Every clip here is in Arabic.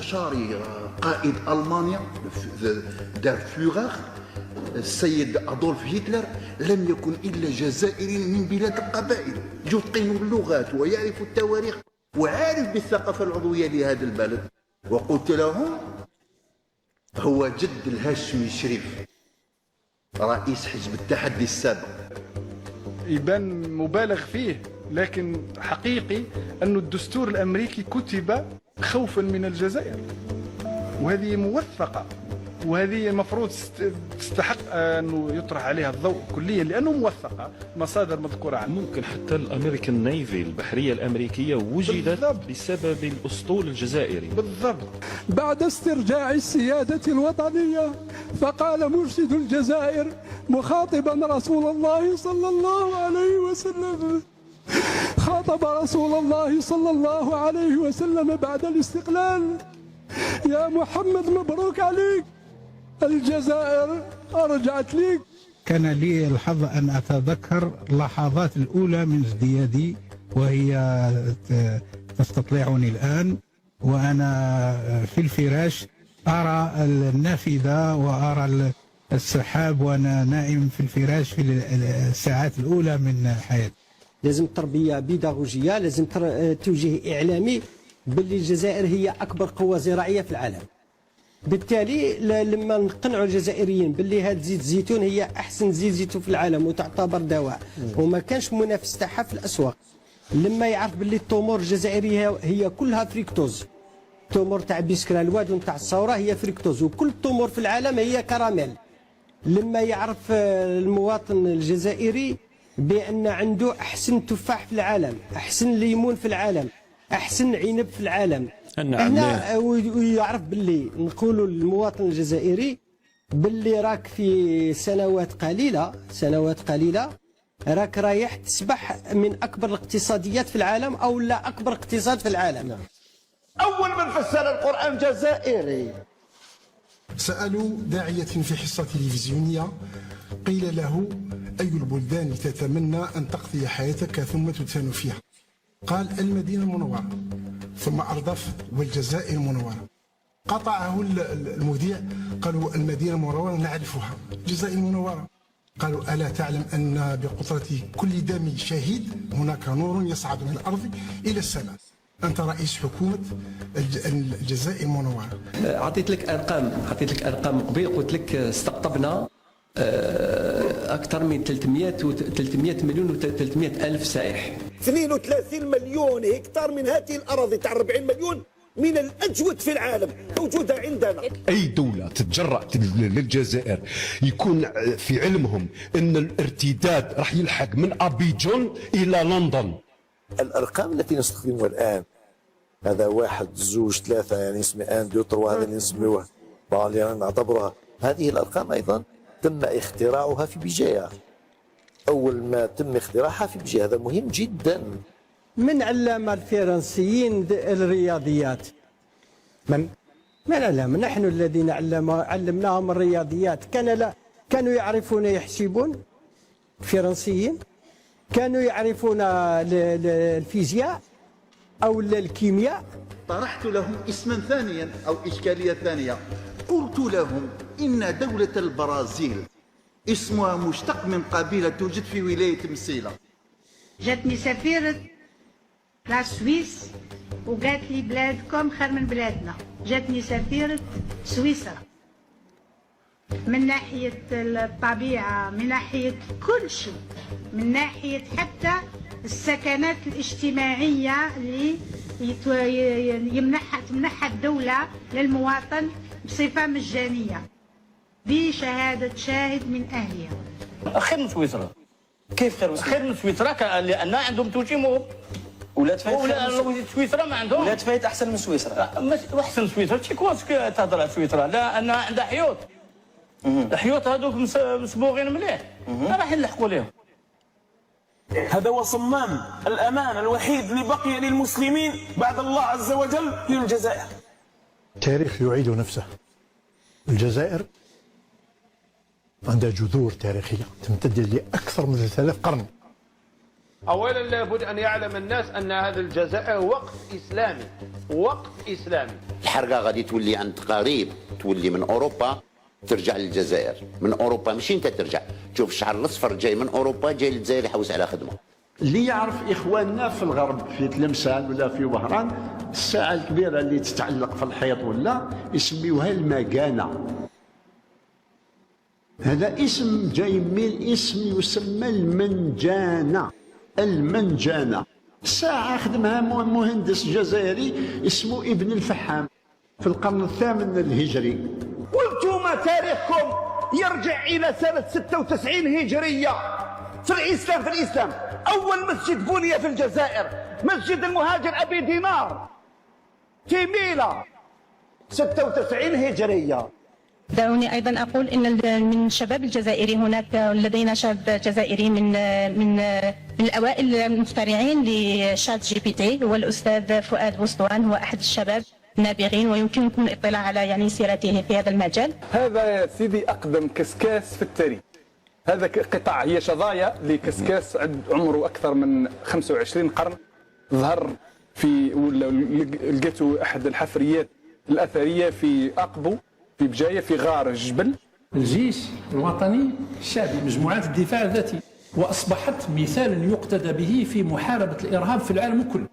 شاري قائد ألمانيا دار فلوغاغ السيد أدولف هتلر لم يكن إلا جزائري من بلاد القبائل يتقن اللغات ويعرف التواريخ وعارف بالثقافة العضوية لهذا البلد. وقلت لهم هو جد الهاشمي شريف رئيس حزب التحدي السابق. يبان مبالغ فيه، لكن حقيقي أن الدستور الأمريكي كتب خوفا من الجزائر، وهذه موثقة، وهذه المفروض تستحق أنه يطرح عليها الضوء كليا لأنه موثقة، مصادر مذكورة عنها. ممكن حتى الأمريكان نيفي البحرية الأمريكية وجدت بالضبط بسبب الأسطول الجزائري. بالضبط. بعد استرجاع السيادة الوطنية فقال مرشد الجزائر مخاطبا رسول الله صلى الله عليه وسلم، خاطب رسول الله صلى الله عليه وسلم بعد الاستقلال: يا محمد مبروك عليك، الجزائر أرجعت ليك. كان لي الحظ أن أتذكر اللحظات الأولى من ازديادي وهي تستطلعني الآن وأنا في الفراش أرى النافذة وأرى السحاب وأنا نائم في الفراش في الساعات الأولى من حياتي. لازم تربية بيداغوجية، لازم توجيه إعلامي باللي الجزائر هي أكبر قوة زراعية في العالم. بالتالي لما نقنعوا الجزائريين باللي هاد زيت الزيتون هي أحسن زيت زيتون في العالم وتعتبر دواء وما كانش منافس تاعها في الأسواق، لما يعرف باللي التمور الجزائرية هي كلها فريكتوز، التمور تاع بسكرة الواد ونتاع الثورة هي فريكتوز، وكل التمور في العالم هي كراميل، لما يعرف المواطن الجزائري بأن عنده أحسن تفاح في العالم، أحسن ليمون في العالم، أحسن عنب في العالم، هنا ويعرف باللي نقولوا للمواطن الجزائري باللي راك في سنوات قليلة راك رايح تسبح من أكبر الاقتصاديات في العالم أو لا أكبر اقتصاد في العالم. أول من فسر القرآن جزائري. سألوا داعية في حصة تلفزيونية قيل له: أي البلدان تتمنى أن تقضي حياتك ثم تدفن فيها؟ قال: المدينة المنورة، ثم أردف: والجزائر المنورة. قطعه المذيع، قالوا: المدينة المنورة نعرفها، الجزائر المنورة. قالوا: ألا تعلم أن بقطرة كل دم شهيد هناك نور يصعد من الأرض إلى السماء؟ أنت رئيس حكومة الجزائر المنورة. أعطيت لك أرقام قبيل، قلت لك استقطبنا أكثر من 300 مليون و300 ألف سائح. 32 مليون هكتار من هذه الأراضي تاع 40 مليون من الأجود في العالم موجودة عندنا. أي دولة تتجرأ للجزائر يكون في علمهم أن الارتداد راح يلحق من أبيجون إلى لندن. الأرقام التي نستخدمها الآن هذا 1 2 3 يعني اسمه 1 2 3 هذا اللي نسميوه يعني نعتبرها هذه الأرقام أيضا تم اختراعها في بجاية. أول ما تم اختراعها في بجاية، هذا مهم جدا. من علم الفرنسيين الرياضيات؟ من علم؟ نحن الذين علمناهم الرياضيات. كانوا يعرفون يحسبون الفرنسيين، كانوا يعرفون الفيزياء أو الكيمياء. طرحت لهم اسما ثانيا أو إشكالية ثانية، قلت لهم إن دولة البرازيل اسمها مشتق من قبيلة توجد في ولاية مسيلة. جاتني سفيرة لا سويس وقالت لي بلادكم خير من بلادنا. جاتني سفيرة سويسرا من ناحية الطبيعة، من ناحية كل شيء، من ناحية حتى السكنات الاجتماعية اللي تمنحها الدولة للمواطن بصفة مجانية بشهادة شاهد من أهلها. خير من سويسرا. كيف خير من سويسرا؟ لأن عندهم توجيمو. ولاد فايت سويسرا ما عندهم. ولاد فايت أحسن من سويسرا. أحسن من سويسرا، تشيكواس تهضر على سويسرا، لأنها عندها حيوط. الحيوط هذوك مصبوغين مليح، راح نلحقوا لهم. هذا هو صمام الأمان الوحيد اللي بقي للمسلمين بعد الله عز وجل في الجزائر. التاريخ يعيد نفسه. الجزائر عندها جذور تاريخية تمتد لأكثر من 3000 قرن. أولا لابد أن يعلم الناس أن هذا الجزائر وقت إسلامي، وقت إسلامي. الحرقة غادي تولي عند قريب، تولي من أوروبا ترجع للجزائر، من أوروبا ماشي أنت ترجع، تشوف الشعر الأصفر جاي من أوروبا جاي للجزائر يحوس على خدمة. اللي يعرف إخواننا في الغرب في تلمسان ولا في وهران الساعة الكبيرة اللي تتعلق في الحيط ولا يسميوها المكانة. هذا اسم جاي من اسم يسمى المنجانة. المنجانة ساعة خدمها مهندس جزائري اسمه ابن الفحام في القرن الثامن الهجري. وانتم تاريخكم يرجع إلى سنة 96 هجرية. في الإسلام أول مسجد بني في الجزائر مسجد المهاجر أبي دينار في ميلا 96 هجرية. دعوني أيضا أقول إن من الشباب الجزائري هناك لدينا شاب جزائري من الأوائل المخترعين لشات جي بي تي، هو الأستاذ فؤاد بوسطوان، هو أحد الشباب النابغين ويمكنكم الاطلاع على سيرته في هذا المجال. هذا يا سيدي أقدم كسكاس في التاريخ. هذا قطع هي شظايا لكسكاس عمره أكثر من 25 قرن، ظهر في لقيته أحد الحفريات الأثرية في أقبو في بجاية في غار الجبل. الجيش الوطني الشعبي مجموعات الدفاع الذاتي، وأصبحت مثالا يقتدى به في محاربة الإرهاب في العالم كله.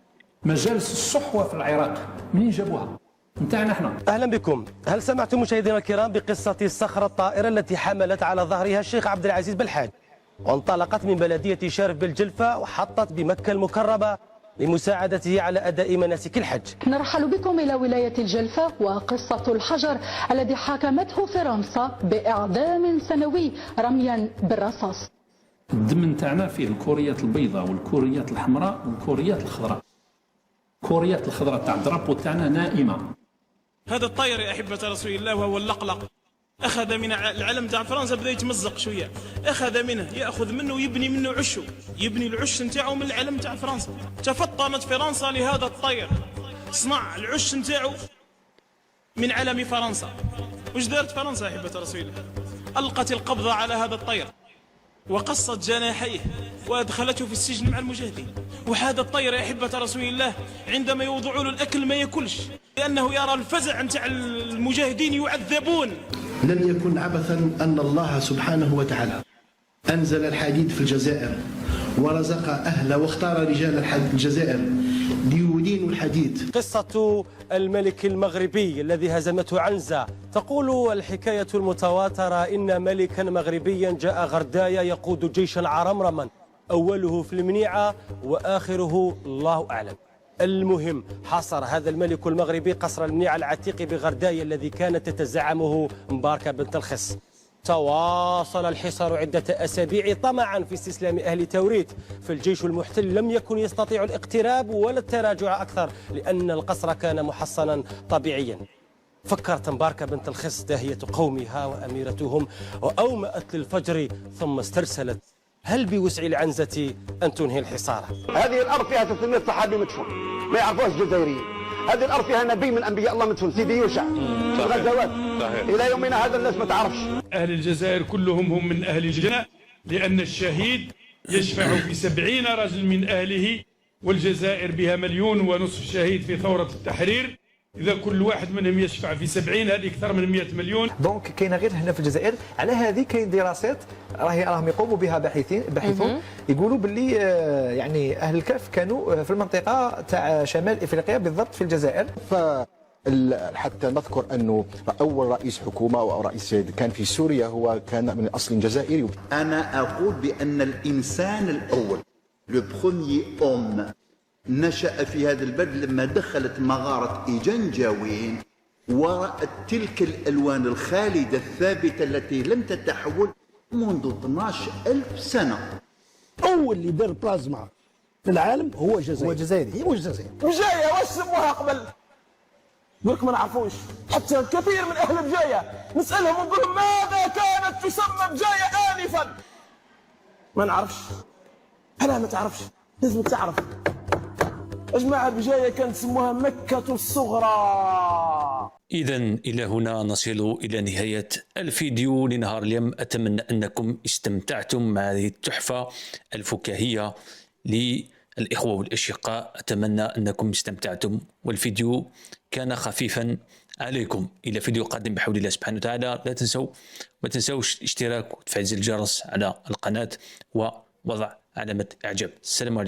مجالس الصحوة في العراق منين جابوها؟ نتاعنا احنا. اهلا بكم. هل سمعتم مشاهدينا الكرام بقصه الصخره الطائره التي حملت على ظهرها الشيخ عبد العزيز بالحاج، وانطلقت من بلديه شارف بالجلفه وحطت بمكه المكرمه لمساعدته على اداء مناسك الحج. نرحل بكم الى ولايه الجلفه وقصه الحجر الذي حاكمته فرنسا باعدام سنوي رميا بالرصاص. الدم نتاعنا فيه الكوريات البيضاء والكوريات الحمراء والكوريات الخضراء. الكوريات الخضراء تاع الدرابو تاعنا نائمه. هذا الطير يا أحبة رسول الله وهو اللقلق أخذ من العلم تاع فرنسا، بدأ يتمزق شوية، أخذ منه يأخذ منه ويبني منه عشه، يبني العش نتاعو من العلم تاع فرنسا. تفطنت فرنسا لهذا الطير، صنع العش نتاعو من علم فرنسا. وش دارت فرنسا يا أحبة رسول الله؟ ألقت القبضة على هذا الطير وقصت جناحيه وأدخلته في السجن مع المجاهدين. وهذا الطير يا أحبة رسول الله عندما يوضعوا له الأكل ما يأكلش، لأنه يرى الفزع نتاع المجاهدين يعذبون. لم يكن عبثا أن الله سبحانه وتعالى أنزل الحديد في الجزائر ورزق أهل واختار رجال الجزائر ليدينوا الحديد. قصة الملك المغربي الذي هزمته عنزة. تقول الحكاية المتواترة إن ملكا مغربيا جاء غردايا يقود جيشا عرمرما، أوله في المنيعة وآخره الله أعلم. المهم حاصر هذا الملك المغربي قصر المنيعة العتيق بغردايا الذي كانت تتزعمه مباركة بنت الخس. تواصل الحصار عدة أسابيع طمعا في استسلام أهل توريت، فالجيش المحتل لم يكن يستطيع الاقتراب ولا التراجع أكثر لأن القصر كان محصنا طبيعيا. فكرت مباركة بنت الخس داهية قومها وأميرتهم وأومأت للفجر ثم استرسلت: هل بوسع العنزة أن تنهي الحصار؟ هذه الأرض فيها 300 صحابي مدفون ما يعرفوش الجزائريين. هذه الأرض فيها نبي من أنبياء الله مدفون، سيدي يوشع، غزوات إلى يومنا هذا الناس ما تعرفش. أهل الجزائر كلهم هم من أهل الجنة، لأن الشهيد يشفع في 70 رجل من أهله، والجزائر بها 1.5 مليون شهيد في ثورة التحرير. إذا كل واحد منهم يشفع في 70 هذه أكثر من 100 مليون. دونك كاينه غير هنا في الجزائر على هذه كاين دراسات راهم يقوموا بها باحثون يقولوا باللي يعني أهل الكهف كانوا في المنطقة تاع شمال إفريقيا بالضبط في الجزائر. حتى نذكر أنه أول رئيس حكومة أو رئيس كان في سوريا هو كان من أصل جزائري. أنا أقول بأن الإنسان الأول لو بروميي أوم نشأ في هذا البلد لما دخلت مغارة إيجنجاوين ورأت تلك الألوان الخالدة الثابتة التي لم تتحول منذ 12,000 سنة. أول اللي دار بلازما في العالم هو جزائري. هو جزائري. هو جزائري. بجاية واش سموها قبل؟ يقولك ما نعرفوش. حتى كثير من أهل بجاية نسألهم ونقول لهم ماذا كانت تسمى بجاية آنفا؟ ما نعرفش. أنا ما تعرفش، لازم تعرف. أجمع بجاية كانت تسموها مكة الصغرى. إذا إلى هنا نصل إلى نهاية الفيديو لنهار اليوم. أتمنى أنكم استمتعتم مع هذه التحفة الفكاهية للإخوة والأشقاء. أتمنى أنكم استمتعتم والفيديو كان خفيفا عليكم. إلى فيديو قادم بحول الله سبحانه وتعالى. ما تنسوش الاشتراك وتفعيل زر الجرس على القناة ووضع علامة إعجاب. السلام عليكم.